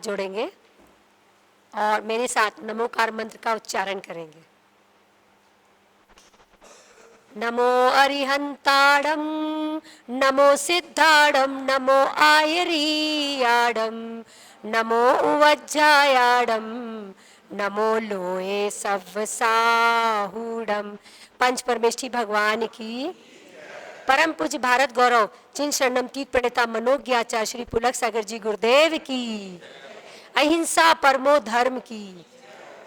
जोड़ेंगे और मेरे साथ नमोकार मंत्र का उच्चारण करेंगे। नमो अरिहंताड़म, नमो सिद्धाड़म, नमो आयरीयाड़म, नमो उवज्जायाड़म, नमो लोए सव्वसाहूड़म। पंच परमेष्ठी भगवान की। परम पूज्य भारत गौरव जिन शरणम तीर्थ प्रणेता मनोज्ञाचार्य श्री पुलक सागर जी गुरुदेव की। अहिंसा परमो धर्म की।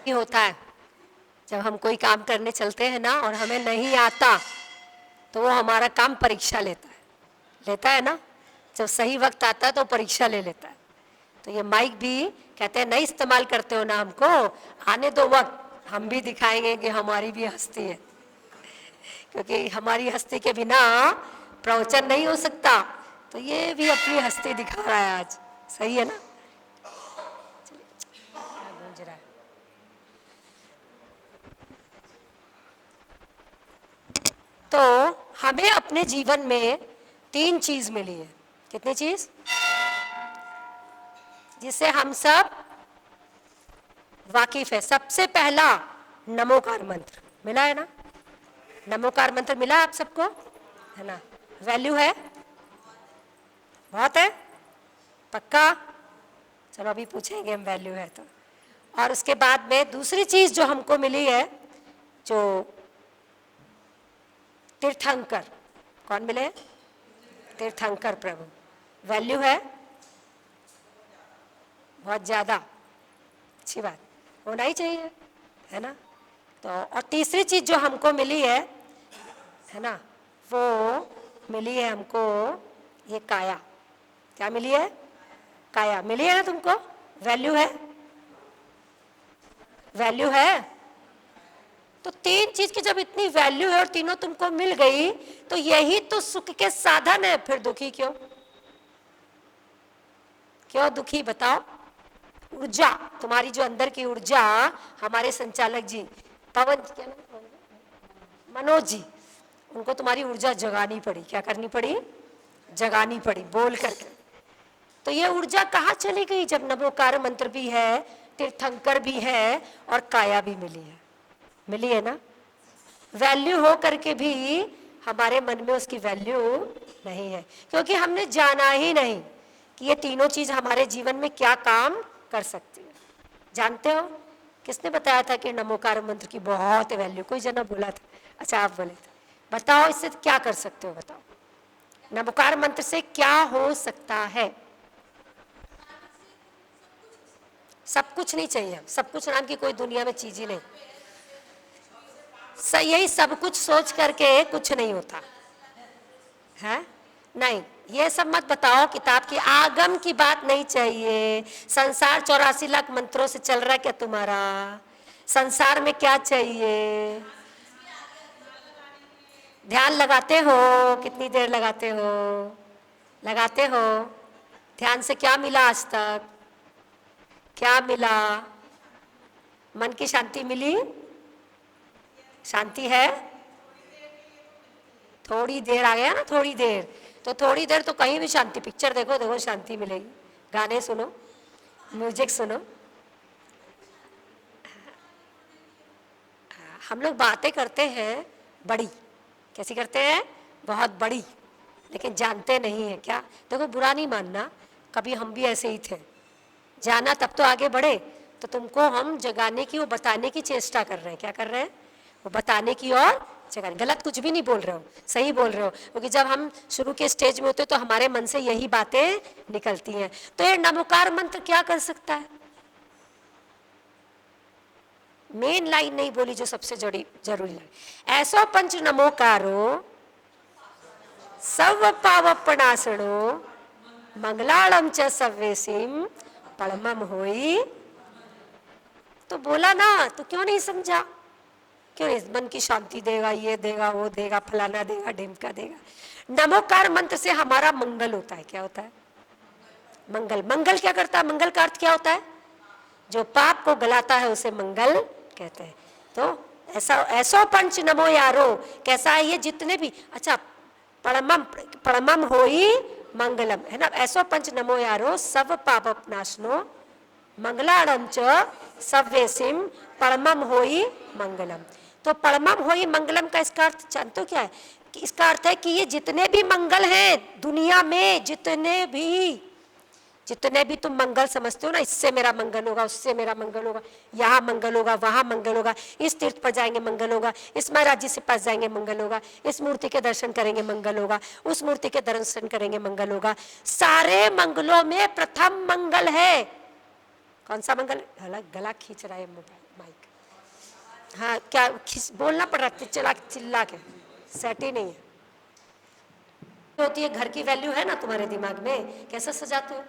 ये होता है जब हम कोई काम करने चलते हैं ना और हमें नहीं आता तो वो हमारा काम परीक्षा लेता है ना। जब सही वक्त आता है तो परीक्षा ले लेता है। तो ये माइक भी कहते हैं नहीं इस्तेमाल करते हो ना हमको, आने दो वक्त, हम भी दिखाएंगे कि हमारी भी हस्ती है, क्योंकि हमारी हस्ती के बिना प्रवचन नहीं हो सकता। तो ये भी अपनी हस्ती दिखा रहा है आज, सही है ना। गूंज रहा है। तो हमें अपने जीवन में 3 चीज मिली है। कितनी चीज? जिससे हम सब वाकिफ है। सबसे पहला नमोकार मंत्र मिला है ना। नमोकार मंत्र मिला आप सबको, है ना। वैल्यू है, बहुत है, पक्का। चलो अभी पूछेंगे हम वैल्यू है तो। और उसके बाद में दूसरी चीज जो हमको मिली है, जो तीर्थंकर, कौन मिले? तीर्थंकर प्रभु। वैल्यू है बहुत ज्यादा, अच्छी बात, होना ही चाहिए, है ना। तो और तीसरी चीज जो हमको मिली है ना, वो मिली है हमको ये काया। क्या मिली है? काया मिली है ना तुमको। वैल्यू है, वैल्यू है। तो 3 चीज की जब इतनी वैल्यू है और तीनों तुमको मिल गई तो यही तो सुख के साधन है। फिर दुखी क्यों? क्यों दुखी बताओ? ऊर्जा, तुम्हारी जो अंदर की ऊर्जा, हमारे संचालक जी पवन, क्या नाम, मनोज जी, उनको तुम्हारी ऊर्जा जगानी पड़ी। क्या करनी पड़ी? जगानी पड़ी बोल करके। तो ये ऊर्जा कहाँ चली गई जब नमोकार मंत्र भी है, तीर्थंकर भी है और काया भी मिली है। मिली है ना। वैल्यू हो करके भी हमारे मन में उसकी वैल्यू नहीं है, क्योंकि हमने जाना ही नहीं कि ये तीनों चीज हमारे जीवन में क्या काम कर सकती है। जानते हो किसने बताया था कि नमोकार मंत्र की बहुत वैल्यू? कोई जना बोला था। अच्छा आप बोले थे। बताओ इससे क्या कर सकते हो, बताओ नमोकार मंत्र से क्या हो सकता है? सब कुछ नहीं चाहिए। सब कुछ नाम की कोई दुनिया में चीज ही नहीं। यही सब कुछ सोच करके कुछ नहीं होता है। नहीं, ये सब मत बताओ। किताब की आगम की बात नहीं चाहिए। संसार 84 लाख मंत्रों से चल रहा है क्या तुम्हारा? संसार में क्या चाहिए? ध्यान लगाते हो? कितनी देर लगाते हो? लगाते हो? ध्यान से क्या मिला आज तक? क्या मिला? मन की शांति मिली? शांति है? थोड़ी देर आ गया ना, थोड़ी देर। तो थोड़ी देर तो कहीं भी शांति, पिक्चर देखो, देखो शांति मिलेगी, गाने सुनो, म्यूजिक सुनो। हम लोग बातें करते हैं बड़ी, कैसी करते हैं? बहुत बड़ी, लेकिन जानते नहीं है क्या। देखो बुरा नहीं मानना, कभी हम भी ऐसे ही थे। जाना तब तो आगे बढ़े। तो तुमको हम जगाने की, वो बताने की चेष्टा कर रहे हैं। क्या कर रहे हैं? वो बताने की और जगाने। गलत कुछ भी नहीं बोल रहे हो, सही बोल रहे हो, क्योंकि जब हम शुरू के स्टेज में होते तो हमारे मन से यही बातें निकलती हैं। तो ये नमोकार मंत्र क्या कर सकता है? मेन लाइन नहीं बोली जो सबसे जरूरी लाइन, ऐसो पंच नमोकारो सव पावपणासणो मंगलाड़म च सव्यसीम पड़मम होई। तो बोला ना, तो क्यों नहीं समझा? क्यों नहीं? मन की शांति देगा, ये देगा, वो देगा, फलाना देगा, ढिमका देगा। नमोकार मंत्र से हमारा मंगल होता है। क्या होता है? मंगल। मंगल क्या करता है? मंगल का अर्थ क्या होता है? जो पाप को गलाता है उसे मंगल कहते हैं। तो ऐसा ऐसो पंच नमो यारो, कैसा है ये? जितने भी, अच्छा पड़मम, पड़मम होई मंगलम, है ना। ऐसो पंच नमो यारो सब पाप नाशनो मंगलाणं च सव्येसिम परमम होई मंगलम। तो परमम होई मंगलम का इसका अर्थ जानते हो क्या है? कि इसका अर्थ है कि ये जितने भी मंगल हैं दुनिया में, जितने भी तुम मंगल समझते हो ना, इससे मेरा मंगल होगा, उससे मेरा मंगल होगा, यहाँ मंगल होगा, वहाँ मंगल होगा, इस तीर्थ पर जाएंगे मंगल होगा, इस महाराज जी से पास जाएंगे मंगल होगा, इस मूर्ति के दर्शन करेंगे मंगल होगा, उस मूर्ति के दर्शन करेंगे मंगल होगा। सारे मंगलों में प्रथम मंगल है कौन सा मंगल? गला खींच रहा है मोबाइल माइक। हाँ क्या बोलना पड़ रहा है चिल्ला के, सेट ही नहीं है। होती है घर की वैल्यू है ना तुम्हारे दिमाग में, कैसे सजाते हो?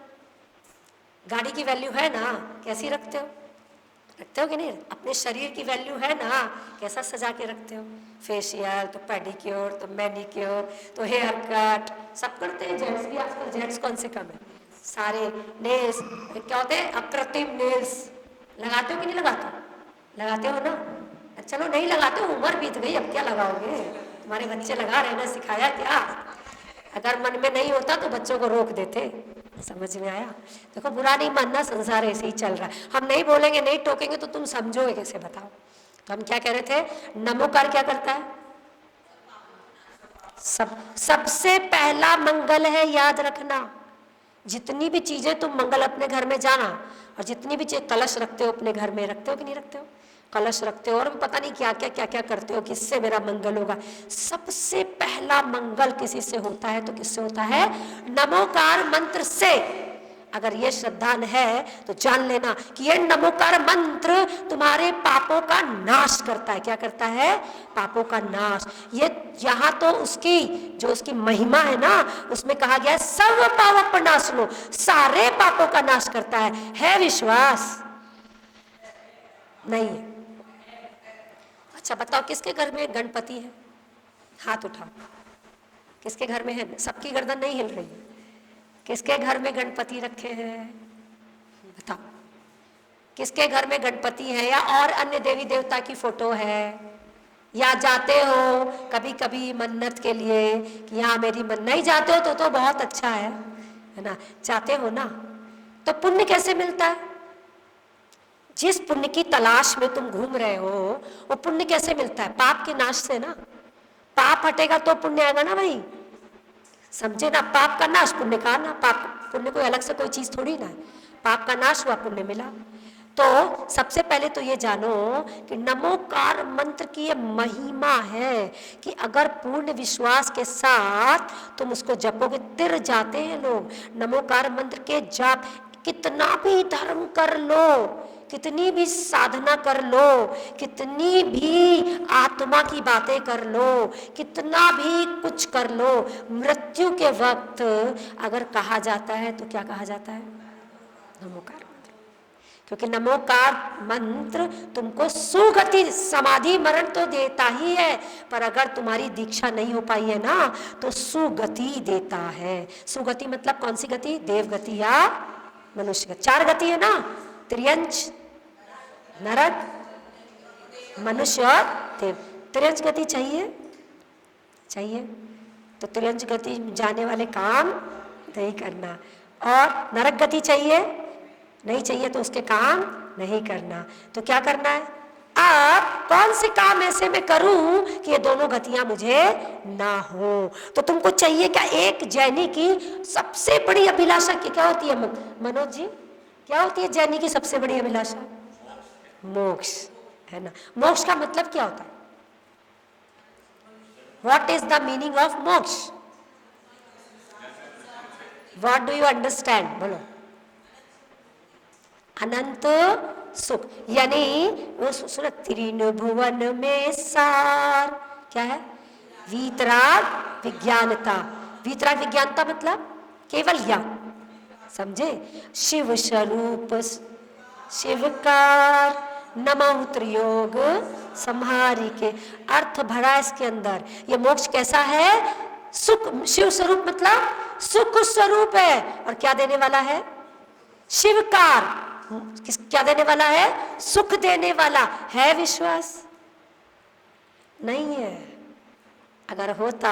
गाड़ी की वैल्यू है ना, कैसी रखते हो कि नहीं? अपने शरीर की वैल्यू है ना, कैसा सजा के रखते हो? फेशियल तो पेडिक्योर तो मैनिक्योर तो हेयर कट सब करते हैं। जेंट्स भी आजकल, जेंट्स कौन से कम है, सारे नेल्स क्या होते हैं, अकृत्रिम नेल्स लगाते हो कि नहीं लगाते हो? लगाते हो ना? चलो नहीं लगाते हो, उम्र बीत गई, अब क्या लगाओगे? तुम्हारे बच्चे लगा रहे ना, सिखाया क्या? अगर मन में नहीं होता तो बच्चों को रोक देते। समझ में आया? देखो बुरा नहीं मानना, संसार ऐसे ही चल रहा है। हम नहीं बोलेंगे, नहीं टोकेंगे तो तुम समझोगे कैसे, बताओ? तो हम क्या कह रहे थे, नमोकार क्या करता है? सबसे पहला मंगल है, याद रखना। जितनी भी चीजें तुम मंगल अपने घर में जाना, और जितनी भी चीज कलश रखते हो अपने घर में, रखते हो कि नहीं रखते हो? कलश रखते हो और पता नहीं क्या क्या क्या क्या करते हो, किससे मेरा मंगल होगा। सबसे पहला मंगल किसी से होता है तो किससे होता है? नमोकार मंत्र से। अगर ये श्रद्धा है तो जान लेना कि ये नमोकार मंत्र तुम्हारे पापों का नाश करता है। क्या करता है? पापों का नाश। ये यहाँ तो उसकी जो उसकी महिमा है ना, उसमें कहा गया है सर्व पाप नाश लो, सारे पापों का नाश करता है विश्वास? नहीं है। अच्छा बताओ, किसके घर में गणपति है? हाथ उठाओ, किसके घर में है? सबकी गर्दन नहीं हिल रही है। किसके घर में गणपति रखे हैं? बताओ, किसके घर में गणपति है या और अन्य देवी देवता की फोटो है? या जाते हो कभी कभी मन्नत के लिए कि यहाँ मेरी मन, नहीं जाते हो तो बहुत अच्छा है ना, जाते हो ना, तो पुण्य कैसे मिलता है? जिस पुण्य की तलाश में तुम घूम रहे हो वो पुण्य कैसे मिलता है? पाप के नाश से ना। पाप हटेगा तो पुण्य आएगा ना भाई, समझे ना? पाप का नाश, पुण्य का ना। पाप पुण्य कोई अलग से कोई चीज थोड़ी ना है। पाप का नाश हुआ, पुण्य मिला। तो सबसे पहले तो ये जानो कि नमोकार मंत्र की ये महिमा है कि अगर पूर्ण विश्वास के साथ तुम उसको जपोगे, तिर जाते हैं लोग नमोकार मंत्र के जाप। कितना भी धर्म कर लो, कितनी भी साधना कर लो, कितनी भी आत्मा की बातें कर लो, कितना भी कुछ कर लो, मृत्यु के वक्त अगर कहा जाता है तो क्या कहा जाता है? नमोकार मंत्र। क्योंकि नमोकार मंत्र तुमको सुगति, समाधि मरण तो देता ही है, पर अगर तुम्हारी दीक्षा नहीं हो पाई है ना तो सुगति देता है। सुगति मतलब कौन सी गति? देव गति या मनुष्य गति। 4 गति है ना, त्रियंच, नरक, मनुष्य और देव। त्रियंच गति चाहिए तो त्रियंच गति जाने वाले काम नहीं करना, और नरक गति नहीं चाहिए तो उसके काम नहीं करना। तो क्या करना है? अब कौन से काम ऐसे मैं करूं कि ये दोनों गतियां मुझे ना हो? तो तुमको चाहिए क्या? एक जैनी की सबसे बड़ी अभिलाषा क्या होती है मनोज जी? क्या होती है जैनी की सबसे बड़ी अभिलाषा? मोक्ष, है ना? मोक्ष का मतलब क्या होता है? What is the meaning of मोक्ष? What do you understand? बोलो। अनंत सुख, यानी वो सुनो, त्रिन भुवन में सार क्या है? वीतराग विज्ञानता। वीतराग विज्ञानता मतलब केवल ज्ञान, समझे? शिव स्वरूप शिवकार नमः त्रियोग संहारी के अर्थ भरा इसके अंदर। ये मोक्ष कैसा है? सुख। शिव स्वरूप मतलब सुख स्वरूप है, और क्या देने वाला है? शिवकार क्या देने वाला है? सुख देने वाला है। विश्वास नहीं है। अगर होता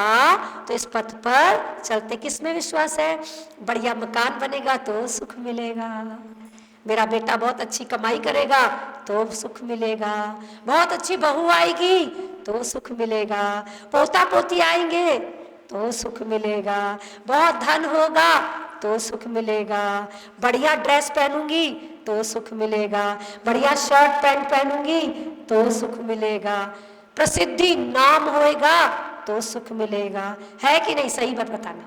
तो इस पथ पर चलते। किस में विश्वास है? बढ़िया मकान बनेगा तो सुख मिलेगा, मेरा बेटा बहुत अच्छी कमाई करेगा तो सुख मिलेगा, बहुत अच्छी बहू आएगी तो सुख मिलेगा, पोता पोती आएंगे तो सुख मिलेगा, बहुत धन होगा तो सुख मिलेगा, बढ़िया ड्रेस पहनूंगी तो सुख मिलेगा, बढ़िया शर्ट पैंट पहनूंगी तो सुख मिलेगा, प्रसिद्धि नाम होएगा तो सुख मिलेगा। है कि नहीं? सही बात बताना।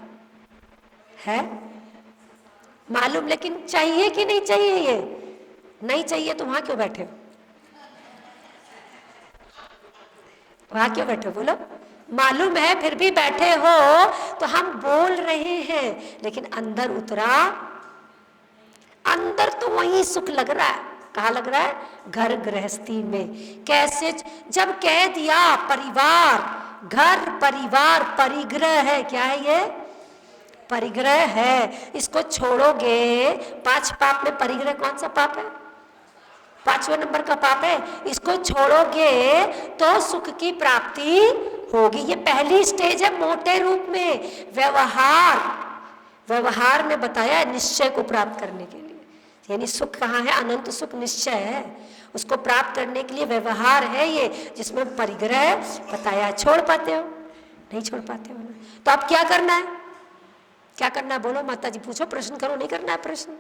है मालूम, लेकिन चाहिए कि नहीं चाहिए? ये नहीं चाहिए तो वहां क्यों बैठे हो? वहां क्यों बैठे हो? बोलो। मालूम है फिर भी बैठे हो, तो हम बोल रहे हैं लेकिन अंदर उतरा, अंदर तो वही सुख लग रहा है। कहाँ लग रहा है? घर गृहस्थी में। कैसे? जब कह दिया परिवार, घर परिवार परिग्रह है। क्या है ये? परिग्रह है। इसको छोड़ोगे, 5 पाप में परिग्रह कौन सा पाप है? 5वें नंबर का पाप है। इसको छोड़ोगे तो सुख की प्राप्ति होगी। ये पहली स्टेज है मोटे रूप में। व्यवहार में बताया है निश्चय को प्राप्त करने के लिए। यानी सुख कहाँ है? अनंत सुख निश्चय है, उसको प्राप्त करने के लिए व्यवहार है ये, जिसमें परिग्रह बताया। छोड़ पाते हो? नहीं छोड़ पाते हो ना। तो अब क्या करना है? क्या करना है? बोलो माता जी। पूछो, प्रश्न करो। नहीं करना है प्रश्न?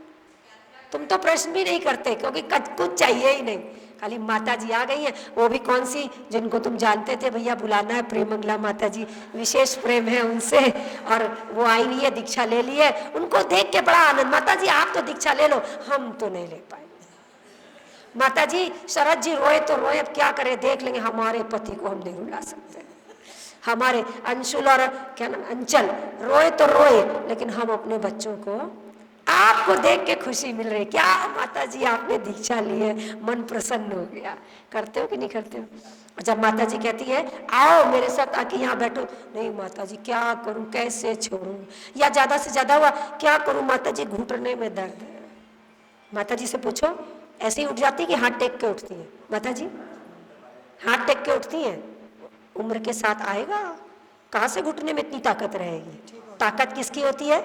तुम तो प्रश्न भी नहीं करते क्योंकि कुछ चाहिए ही नहीं। खाली माता जी आ गई हैं, वो भी कौन सी? जिनको तुम जानते थे भैया बुलाना है, प्रेमंगला माता जी, विशेष प्रेम है उनसे, और वो आई नहीं है, दीक्षा ले ली है। उनको देख के बड़ा आनंद। माता जी आप तो दीक्षा ले लो, हम तो नहीं ले पाए। माता जी शरद जी रोए तो रोए, अब क्या करें, देख लेंगे। हमारे पति को हम नहीं रुला सकते। हमारे अंशुल और क्या नाम, अंचल रोए तो रोए, लेकिन हम अपने बच्चों को, आपको देख के खुशी मिल रही। क्या माता जी आपने दीक्षा ली है, मन प्रसन्न हो गया। करते हो कि नहीं करते हो? जब माता जी कहती है आओ मेरे साथ आके यहाँ बैठो, नहीं माता जी क्या करूं, कैसे छोड़ूं, या ज्यादा से ज्यादा हुआ क्या करूं माता जी, घुटने में दर्द है। माता जी से पूछो, ऐसे ही उठ जाती कि हाथ टेक के उठती है? माता जी हाथ टेक के उठती है? उम्र के साथ आएगा। कहाँ से घुटने में इतनी ताकत रहेगी? ताकत किसकी होती है?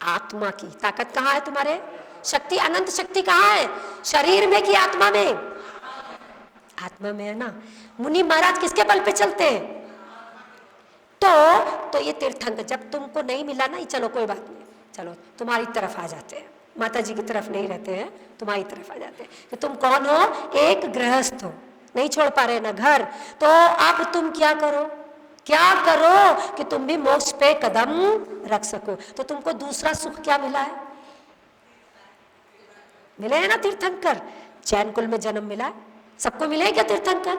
आत्मा की। ताकत कहाँ है तुम्हारे? शक्ति, अनंत शक्ति कहाँ है? शरीर में कि आत्मा में? आत्मा में है ना। मुनि महाराज किसके बल पे चलते हैं? तो ये तीर्थंकर जब तुमको नहीं मिला ना, चलो कोई बात नहीं, चलो तुम्हारी तरफ आ जाते हैं। माता जी की तरफ नहीं रहते हैं, तुम्हारी तरफ आ जाते हैं कि तुम कौन हो? एक गृहस्थ हो, नहीं छोड़ पा रहे ना घर, तो अब तुम क्या करो? क्या करो कि तुम भी मोक्ष पे कदम रख सको। तो तुमको दूसरा सुख क्या मिला है? मिले है ना तीर्थंकर। जैन कुल में जन्म मिला है, सबको मिले क्या तीर्थंकर?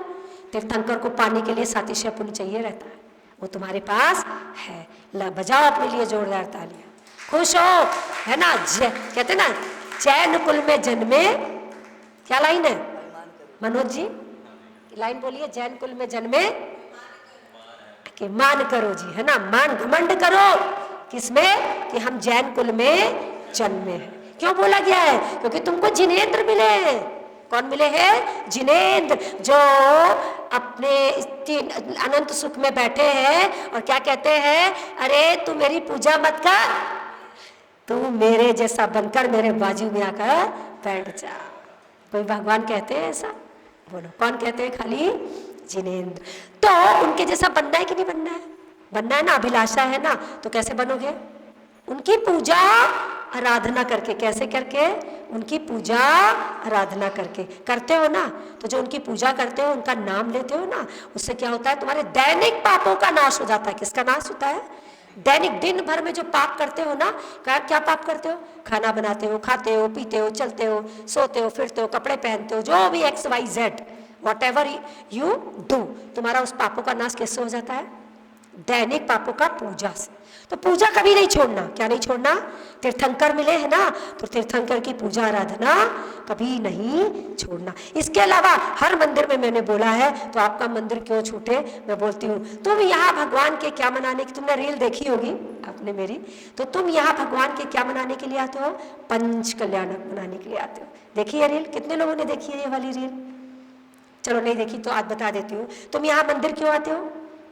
तीर्थंकर को पाने के लिए सातिशय पुण्य चाहिए रहता है, वो तुम्हारे पास है। बजाओ अपने लिए जोरदार तालियां, खुश हो, है ना। कहते ना जैन कुल में जन्मे, क्या लाइन है मनोज जी? लाइन बोलिए, जैन कुल में जन्मे कि मान करो जी, है ना, मान घमंड करो। किसमें? कि हम जैन कुल में जन्मे हैं। क्यों बोला गया है? क्योंकि तुमको जिनेंद्र मिले हैं। कौन मिले हैं? जिनेंद्र, जो अपने अनंत सुख में बैठे हैं और क्या कहते हैं? अरे तू मेरी पूजा मत कर, तू मेरे जैसा बनकर मेरे बाजू में आकर बैठ जा। कोई भगवान कहते हैं ऐसा? बोलो कौन कहते हैं? खाली जिनेंद्र। तो उनके जैसा बनना है कि नहीं बनना है? बनना है ना, अभिलाषा है ना। तो कैसे बनोगे? उनकी पूजा आराधना करके। कैसे करके? उनकी पूजा आराधना करके। करते हो ना, तो जो उनकी पूजा करते हो, उनका नाम लेते हो ना, उससे क्या होता है? तुम्हारे दैनिक पापों का नाश हो जाता है। किसका नाश होता है? दैनिक दिन भर में जो पाप करते हो ना, क्या पाप करते हो? खाना बनाते हो, खाते हो, पीते हो, चलते हो, सोते हो, फिरते हो, कपड़े पहनते हो, जो भी XYZ whatever you do, तुम्हारा उस पापों का नाश कैसे हो जाता है? दैनिक पापों का पूजा से। तो पूजा कभी नहीं छोड़ना। क्या नहीं छोड़ना? तीर्थंकर मिले हैं ना, तो तीर्थंकर की पूजा आराधना कभी नहीं छोड़ना। इसके अलावा हर मंदिर में मैंने बोला है, तो आपका मंदिर क्यों छूटे? मैं बोलती हूँ, तुम यहाँ भगवान के क्या मनाने की, तुमने रील देखी होगी आपने मेरी, तो तुम यहाँ भगवान के क्या मनाने के लिए आते हो? पंच कल्याणक मनाने के लिए आते हो। देखिए रील, कितने लोगों ने देखी है ये वाली रील? चलो नहीं देखी तो आज बता देती हूँ। तुम यहाँ मंदिर क्यों आते हो?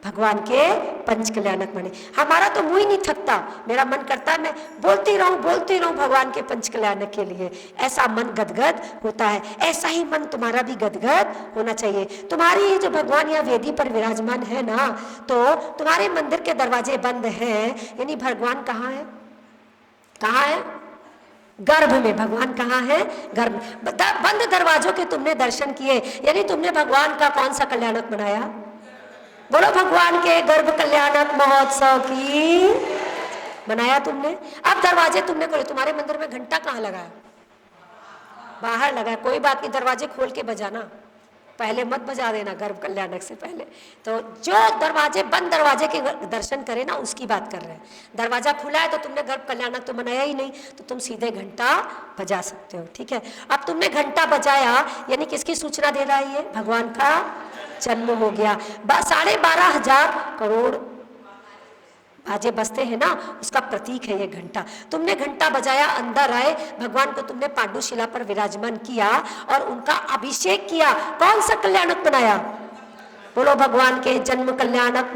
भगवान के पंच कल्याणक बने। हमारा तो मुंह ही नहीं थकता, मेरा मन करता है मैं बोलती रहूं भगवान के पंच कल्याणक के लिए। ऐसा मन गदगद होता है, ऐसा ही मन तुम्हारा भी गदगद होना चाहिए। तुम्हारी जो भगवान यहाँ वेदी पर विराजमान है ना, तो तुम्हारे मंदिर के दरवाजे बंद हैं, यानी भगवान कहाँ है? कहाँ है? गर्भ में। भगवान कहाँ है? गर्भ। बंद दरवाजों के तुमने दर्शन किए, यानी तुमने भगवान का कौन सा कल्याणक बनाया? बोलो भगवान के गर्भ कल्याणक महोत्सव की बनाया तुमने। अब दरवाजे तुमने खोले। तुम्हारे मंदिर में घंटा कहाँ लगा है? बाहर लगा है। कोई बात नहीं, दरवाजे खोल के बजाना, पहले मत बजा देना गर्भ कल्याणक से पहले। तो जो दरवाजे बंद दरवाजे के दर्शन करे ना, उसकी बात कर रहे हैं। दरवाजा खुला है तो तुमने गर्भ कल्याणक तो बनाया ही नहीं, तो तुम सीधे घंटा बजा सकते हो। ठीक है, अब तुमने घंटा बजाया, यानी किसकी सूचना दे रहा है? ये भगवान का जन्म हो गया। 12,500 करोड़ बाजे बजते हैं ना, उसका प्रतीक है ये घंटा। तुमने घंटा बजाया, अंदर आए, भगवान को तुमने पांडुशिला पर विराजमान किया और उनका अभिषेक किया। कौन सा कल्याणक बनाया? बोलो भगवान के जन्म कल्याणक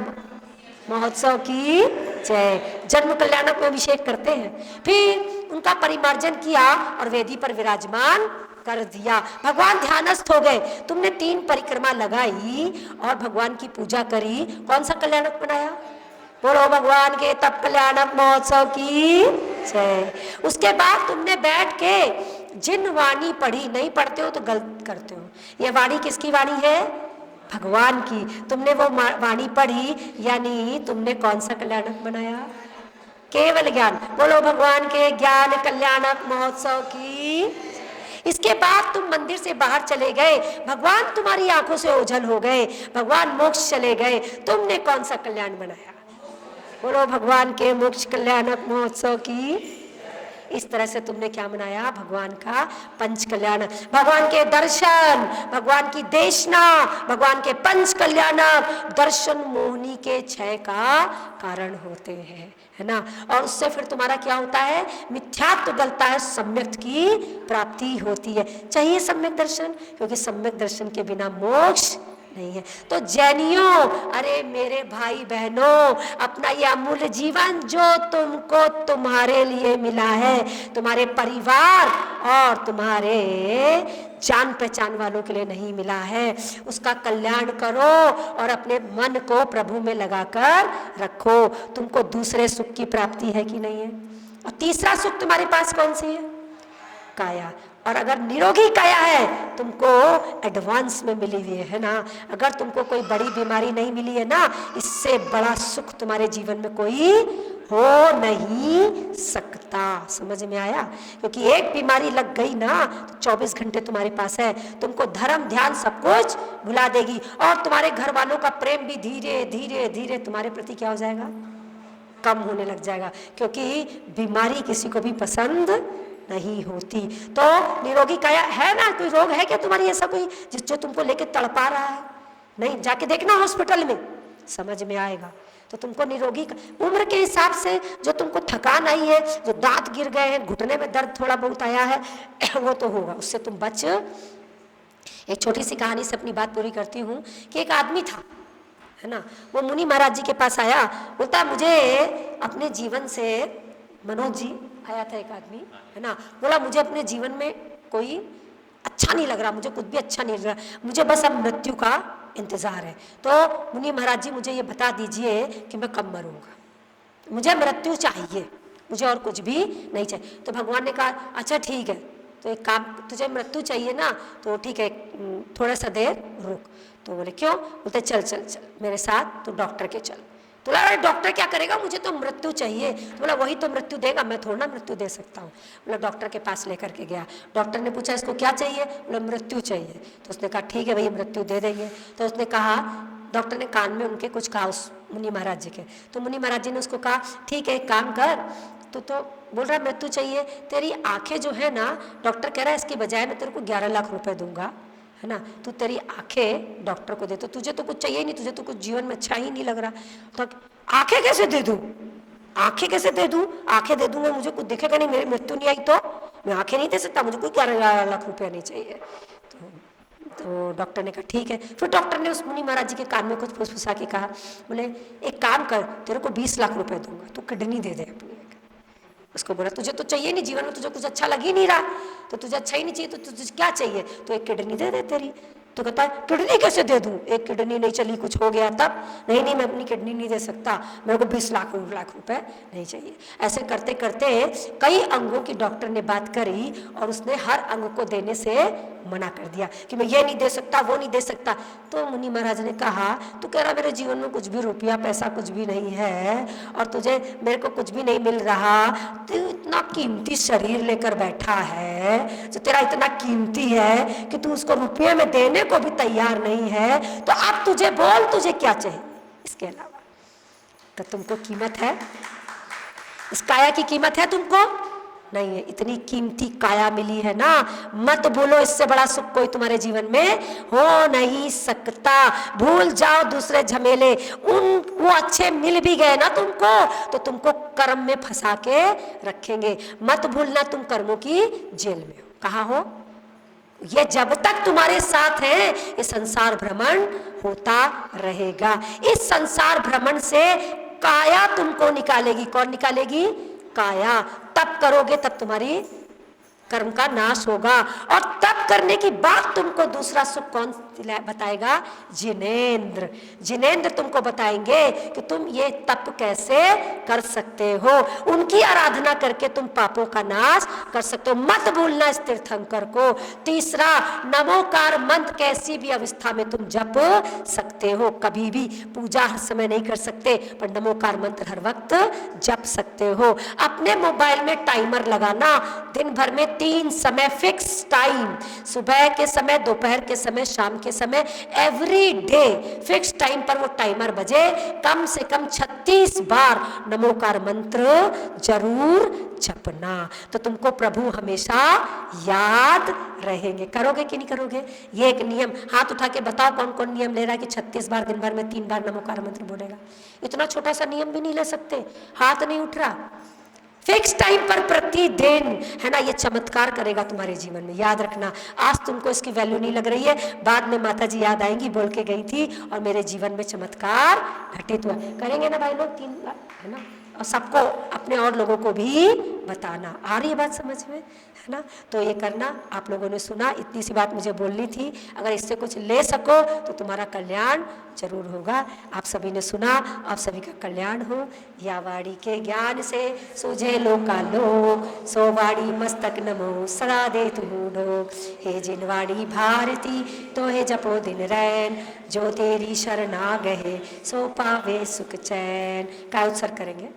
महोत्सव की जय। जन्म कल्याणक में अभिषेक करते हैं, फिर उनका परिमार्जन किया और वेदी पर विराजमान कर दिया। भगवान ध्यानस्थ हो गए। तुमने 3 परिक्रमा लगाई और भगवान की पूजा करी। कौन सा कल्याणक बनाया? बोलो भगवान के तप कल्याणक महोत्सव की जय। उसके बाद तुमने बैठ के जिन वाणी पढ़ी, नहीं पढ़ते हो तो गलत करते हो, ये वाणी किसकी वाणी है? भगवान की। तुमने वो वाणी पढ़ी, यानी तुमने कौन सा कल्याणक बनाया? केवल ज्ञान। बोलो भगवान के ज्ञान कल्याणक महोत्सव की। इसके बाद तुम मंदिर से बाहर चले गए, भगवान तुम्हारी आंखों से ओझल हो गए, भगवान मोक्ष चले गए। तुमने कौन सा कल्याण बनाया? बोलो भगवान के मोक्ष कल्याणक महोत्सव की। इस तरह से तुमने क्या मनाया? भगवान का पंच कल्याण। भगवान के दर्शन, भगवान की देशना, भगवान के पंच कल्याणक दर्शन मोहिनी के क्षय का कारण होते हैं, है ना। और उससे फिर तुम्हारा क्या होता है? मिथ्यात्व गलता है, सम्यक की प्राप्ति होती है। चाहिए सम्यक दर्शन, क्योंकि सम्यक दर्शन के बिना मोक्ष नहीं है। तो जैनियों, अरे मेरे भाई बहनों, अपना ये अमूल्य जीवन जो तुमको तुम्हारे लिए मिला है, तुम्हारे परिवार और तुम्हारे जान पहचान वालों के लिए नहीं मिला है, उसका कल्याण करो और अपने मन को प्रभु में लगाकर रखो। तुमको दूसरे सुख की प्राप्ति है कि नहीं है? और तीसरा सुख तुम्हारे पास कौन सी है? काया। और अगर निरोगी काया है, तुमको एडवांस में मिली हुई है ना। अगर तुमको कोई बड़ी बीमारी नहीं मिली है ना, इससे बड़ा सुख तुम्हारे जीवन में कोई हो नहीं सकता। समझ में आया? क्योंकि एक बीमारी लग गई ना, तो 24 घंटे तुम्हारे पास है, तुमको धर्म ध्यान सब कुछ भुला देगी और तुम्हारे घर वालों का प्रेम भी धीरे धीरे धीरे तुम्हारे प्रति क्या हो जाएगा? कम होने लग जाएगा, क्योंकि बीमारी किसी को भी पसंद नहीं होती। तो निरोगी काया है ना। कोई रोग है क्या तुम्हारी ऐसा कोई जो तुमको लेके तड़पा रहा है? नहीं, जाके देखना हॉस्पिटल में, समझ में आएगा। तो तुमको निरोगी उम्र के हिसाब से जो तुमको थकान आई है, जो दांत गिर गए हैं, घुटने में दर्द थोड़ा बहुत आया है, वो तो होगा, उससे तुम बच। एक छोटी सी कहानी से अपनी बात पूरी करती हूँ कि एक आदमी था, है ना, वो मुनि महाराज जी के पास आया, बोलता मुझे अपने जीवन से, मनोज जी आया था एक आदमी, है ना, बोला मुझे अपने जीवन में कोई अच्छा नहीं लग रहा, मुझे कुछ भी अच्छा नहीं लग रहा, मुझे बस अब मृत्यु का इंतजार है। तो मुनि महाराज जी मुझे ये बता दीजिए कि मैं कब मरूंगा, मुझे मृत्यु चाहिए, मुझे और कुछ भी नहीं चाहिए। तो भगवान ने कहा अच्छा ठीक है, तो एक काम, तुझे मृत्यु चाहिए ना, तो ठीक है थोड़ा सा देर रुक। तो बोले क्यों? बोलते चल चल चल मेरे साथ, तो डॉक्टर के चल। तो बोला डॉक्टर क्या करेगा, मुझे तो मृत्यु चाहिए। तो बोला वही तो मृत्यु देगा, मैं थोड़ा ना मृत्यु दे सकता हूँ। बोला डॉक्टर के पास लेकर के गया, डॉक्टर ने पूछा इसको क्या चाहिए? बोला मृत्यु चाहिए। तो उसने कहा ठीक है भैया मृत्यु दे देंगे। तो उसने कहा, डॉक्टर ने कान में उनके कुछ कहा उस मुनि महाराज जी के, तो मुनि महाराज जी ने उसको कहा ठीक है एक काम कर, तो बोल रहा मृत्यु चाहिए, तेरी आंखें जो है ना, डॉक्टर कह रहा है इसकी बजाय मैं तेरे को 11 लाख रुपए दूंगा, है ना, तू तेरी आंखें डॉक्टर को दे। तो तुझे तो कुछ चाहिए नहीं, तुझे तो कुछ जीवन में अच्छा ही नहीं लग रहा, तो आंखें कैसे दे दूं? आंखें कैसे दे दूं? आंखें दे दूंगा मुझे कुछ दिखेगा नहीं, मेरी मृत्यु नहीं आई तो मैं आंखें नहीं दे सकता, मुझे कोई 11 लाख रुपया नहीं चाहिए। तो तो डॉक्टर ने कहा ठीक है। फिर डॉक्टर ने उस मुनि महाराज जी के कान में कुछ फुसफुसा के कहा, बोले एक काम कर, तेरे को 20 लाख रुपए दूंगा, तू किडनी दे दे अपनी। उसको बोला तुझे तो चाहिए नहीं, जीवन में तुझे कुछ अच्छा लग ही नहीं रहा, तो तुझे अच्छा ही नहीं चाहिए, तो तुझे क्या चाहिए, तो एक किडनी दे दे तेरी। तो कहता है किडनी कैसे दे दूं, एक किडनी नहीं चली, कुछ हो गया तब, नहीं नहीं मैं अपनी किडनी नहीं दे सकता, मेरे को 20 लाख रुपए नहीं चाहिए। ऐसे करते करते कई अंगों की डॉक्टर ने बात करी और उसने हर अंग को देने से मना कर दिया कि मैं ये नहीं दे सकता, वो नहीं दे सकता। तो मुनि महाराज ने कहा तू कह रहा मेरे जीवन में कुछ भी रुपया पैसा कुछ भी नहीं है और तुझे मेरे को कुछ भी नहीं मिल रहा, तू इतना कीमती शरीर लेकर बैठा है जो तेरा इतना कीमती है कि तू उसको रुपये में देने को भी तैयार नहीं है, तो अब तुझे बोल तुझे क्या चाहिए इसके अलावा। तो तुमको कीमत है, इस काया की कीमत है तुमको नहीं है, इतनी कीमती काया मिली है ना, मत भूलो इससे बड़ा सुख कोई तुम्हारे जीवन में हो नहीं सकता। भूल जाओ दूसरे झमेले, वो अच्छे मिल भी गए ना तुमको तो तुमको कर्म में फंसा के रखेंगे। मत भूलना तुम कर्मों की जेल में हो। कहाँ हो, ये जब तक तुम्हारे साथ है ये संसार भ्रमण होता रहेगा। इस संसार भ्रमण से काया तुमको निकालेगी। कौन निकालेगी, काया। तब करोगे तब तुम्हारी कर्म का नाश होगा और तब करने की बात तुमको दूसरा सुख कौन बताएगा, जिनेंद्र। जिनेंद्र तुमको बताएंगे कि तुम ये तप कैसे कर सकते हो, उनकी आराधना करके तुम पापों का नाश कर सकते हो। मत भूलना इस तीर्थंकर को। तीसरा, नमोकार मंत्र कैसी भी अवस्था में तुम जप सकते हो, कभी भी पूजा हर समय नहीं कर सकते पर नमोकार मंत्र हर वक्त जप सकते हो। अपने मोबाइल में टाइमर लगाना, दिन भर में 3 समय फिक्स टाइम, सुबह के समय, दोपहर के समय, शाम के समय, एवरी डे फिक्स टाइम पर वो टाइमर बजे, कम से कम 36 बार नमोकार मंत्र जरूर जपना, तो तुमको प्रभु हमेशा याद रहेंगे। करोगे कि नहीं करोगे, ये एक नियम। हाथ उठा के बताओ कौन कौन नियम ले रहा है कि 36 बार दिन भर में 3 बार नमोकार मंत्र बोलेगा। इतना छोटा सा नियम भी नहीं ले सकते, हाथ नहीं उठ रहा। फिक्स टाइम पर प्रतिदिन, है ना, ये चमत्कार करेगा तुम्हारे जीवन में, याद रखना। आज तुमको इसकी वैल्यू नहीं लग रही है, बाद में माता जी याद आएंगी, बोल के गई थी और मेरे जीवन में चमत्कार घटित हुआ। करेंगे ना भाई लोग 3 बार, है ना, और सबको अपने और लोगों को भी बताना। आ रही है बात समझ में, है ना, तो ये करना। आप लोगों ने सुना, इतनी सी बात मुझे बोलनी थी, अगर इससे कुछ ले सको तो तुम्हारा कल्याण जरूर होगा। आप सभी ने सुना, आप सभी का कल्याण हो। या वाणी के ज्ञान से सूझे लोकालोक, सो वाणी मस्तक नमो सदा दे तुम। हे जिनवाणी भारती तो हे जपो दिन रैन, जो तेरी शरणा गहे सो पावे सुख चैन। का उत्सर्ग करेंगे।